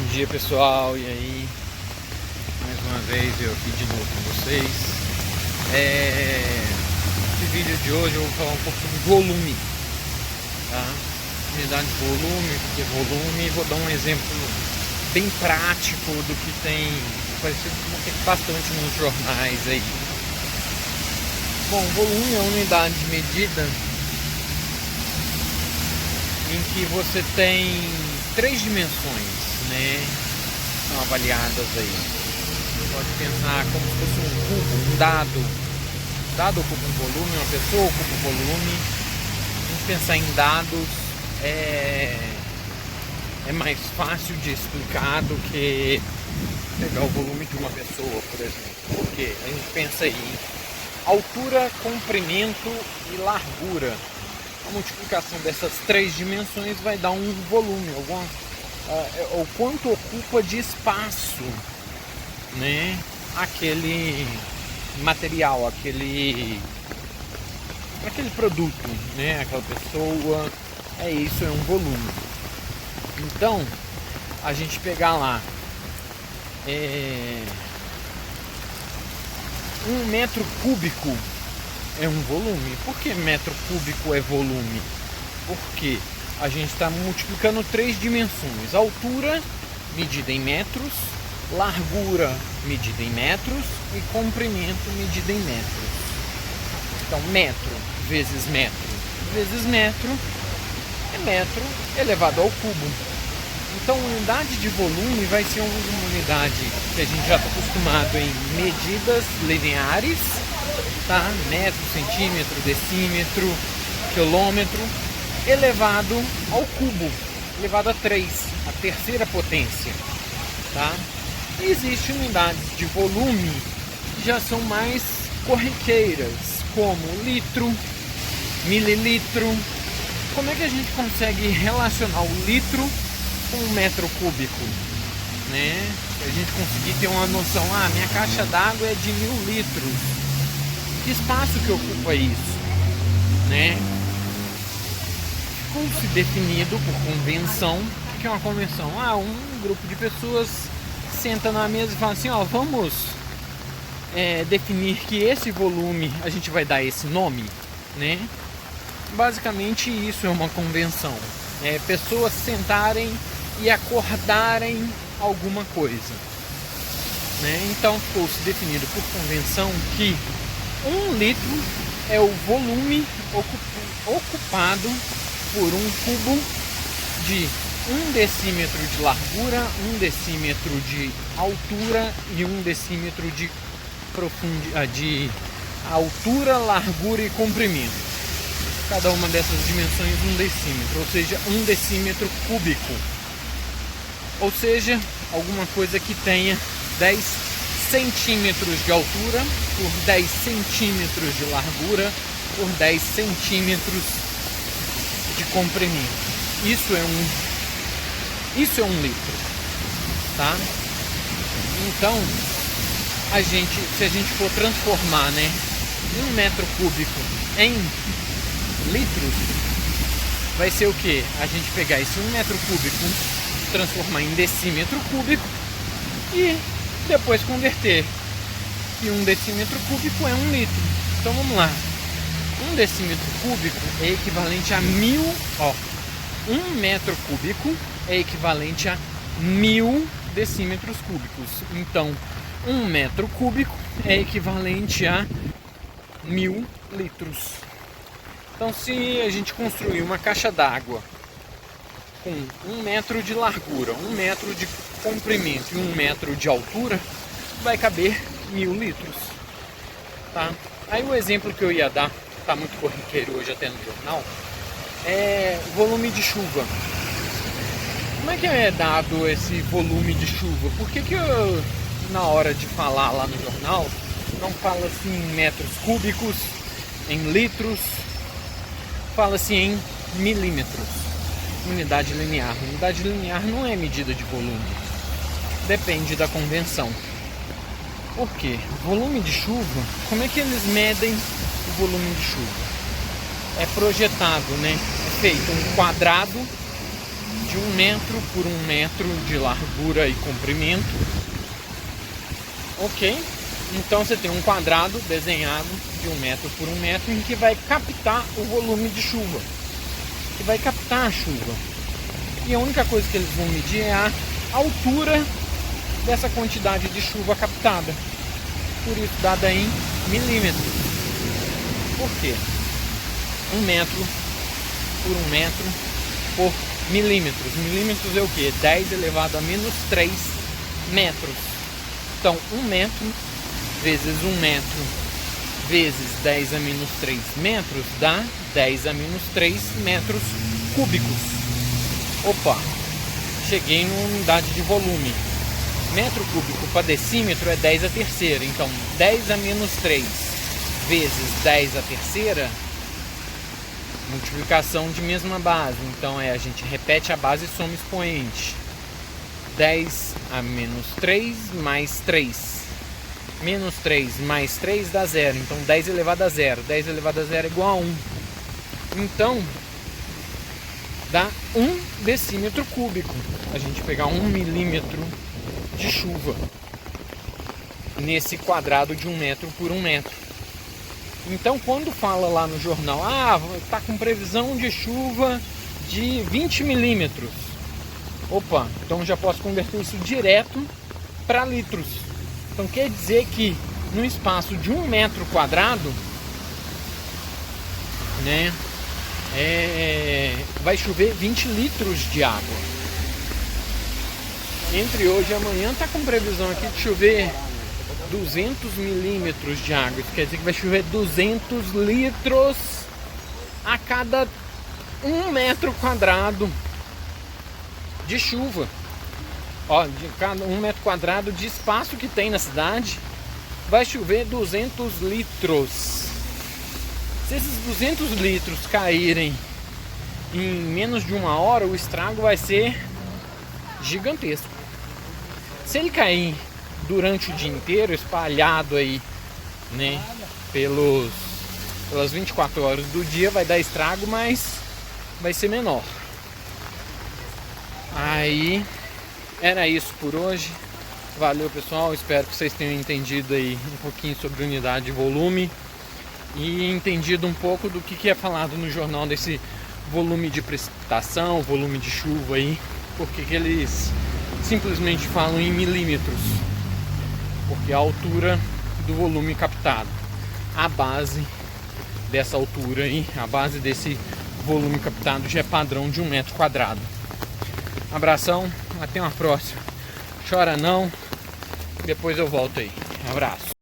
Bom dia, pessoal, e aí? Mais uma vez eu aqui de novo com vocês. Esse vídeo de hoje eu vou falar um pouco sobre volume, tá? Unidade de volume, porque volume, vou dar um exemplo bem prático do que tem parecido com o que tem bastante nos jornais aí. Bom, volume é uma unidade de medida em que você tem três dimensões, né, são avaliadas aí. Você pode pensar como se fosse um cubo, um dado. O dado ocupa um volume, uma pessoa ocupa um volume. A gente pensar em dados é mais fácil de explicar do que pegar o volume de uma pessoa, por exemplo. Porque a gente pensa em altura, comprimento e largura. A multiplicação dessas três dimensões vai dar um volume, o quanto ocupa de espaço, né, aquele material, aquele produto, né, aquela pessoa. Isso é um volume. Então, a gente pegar lá 1 metro cúbico é um volume. Por que metro cúbico é volume? Porque a gente está multiplicando três dimensões: altura, medida em metros; largura, medida em metros; e comprimento, medida em metros. Então, metro vezes metro vezes metro é metro elevado ao cubo. Então, unidade de volume vai ser uma unidade que a gente já está acostumado em medidas lineares, tá? Metro, centímetro, decímetro, quilômetro, elevado ao cubo, elevado a 3, a terceira potência, tá? E existem unidades de volume que já são mais corriqueiras, como litro, mililitro. Como é que a gente consegue relacionar o litro com o metro cúbico, né? Se a gente conseguir ter uma noção, minha caixa d'água é de 1000 litros. Que espaço que ocupa isso, né? Ficou-se definido por convenção. O que é uma convenção? Um grupo de pessoas senta na mesa e fala assim, vamos definir que esse volume, a gente vai dar esse nome, né? Basicamente isso é uma convenção. Pessoas sentarem e acordarem alguma coisa, né? Então ficou-se definido por convenção que 1 litro é o volume ocupado por um cubo de 1 decímetro de largura, 1 decímetro de altura e 1 decímetro de de altura, largura e comprimento. Cada uma dessas dimensões 1 decímetro, ou seja, 1 decímetro cúbico. Ou seja, alguma coisa que tenha 10 centímetros de altura por 10 centímetros de largura por 10 centímetros de comprimento. Isso é um litro, tá? Então, se a gente for transformar, 1 metro cúbico em litros, vai ser o que? A gente pegar esse 1 metro cúbico, transformar em decímetro cúbico e depois converter. E 1 decímetro cúbico é 1 litro. Então vamos lá. 1 decímetro cúbico é equivalente a 1000. 1 metro cúbico é equivalente a 1000 decímetros cúbicos. Então 1 metro cúbico é equivalente a 1000 litros. Então, se a gente construir uma caixa d'água com 1 metro de largura, 1 metro de comprimento e 1 metro de altura, vai caber 1000 litros, tá? Aí o exemplo que eu ia dar, está muito corriqueiro hoje até no jornal, é volume de chuva. Como é que é dado esse volume de chuva? Por que eu, na hora de falar lá no jornal, não fala assim em metros cúbicos, em litros, fala assim em milímetros? Unidade linear. Unidade linear não é medida de volume. Depende da convenção. Por quê? Volume de chuva, como é que eles medem o volume de chuva? É projetado, é feito um quadrado de 1 metro por 1 metro de largura e comprimento. Ok? Então você tem um quadrado desenhado de 1 metro por 1 metro em que vai captar o volume de chuva, que vai captar a chuva. E a única coisa que eles vão medir é a altura dessa quantidade de chuva captada, por isso dada em milímetros. Por quê? 1 metro por 1 metro por milímetros. Milímetros é o quê? 10 elevado a menos 3 metros. Então 1 metro vezes 1 metro vezes 10 a menos 3 metros dá 10 a menos 3 metros cúbicos. Opa, cheguei numa unidade de volume. Metro cúbico para decímetro é 10 a terceira. Então 10 a menos 3 vezes 10 a terceira, multiplicação de mesma base. Então a gente repete a base e soma expoente. 10 a menos 3 mais 3. Menos 3 mais 3 dá 0. Então 10 elevado a 0. 10 elevado a 0 é igual a 1. Então dá 1 decímetro cúbico. A gente pegar 1 milímetro de chuva nesse quadrado de 1 metro por 1 metro. Então quando fala lá no jornal, tá com previsão de chuva de 20 milímetros. Opa, então já posso converter isso direto para litros. Então quer dizer que no espaço de 1 metro quadrado, né, vai chover 20 litros de água. Entre hoje e amanhã está com previsão aqui de chover 200 milímetros de água. Isso quer dizer que vai chover 200 litros a cada 1 metro quadrado de chuva. Ó, de cada 1 metro quadrado de espaço que tem na cidade, vai chover 200 litros. Se esses 200 litros caírem em menos de 1 hora, o estrago vai ser gigantesco. Se ele cair durante o dia inteiro, espalhado aí, né, pelas 24 horas do dia, vai dar estrago, mas vai ser menor. Aí, era isso por hoje. Valeu, pessoal, espero que vocês tenham entendido aí um pouquinho sobre unidade de volume e entendido um pouco do que é falado no jornal desse volume de precipitação, volume de chuva aí, porque que eles simplesmente falam em milímetros, porque é a altura do volume captado. A base dessa altura aí, a base desse volume captado já é padrão de 1 metro quadrado. Abração, até uma próxima. Chora não, depois eu volto aí. Um abraço.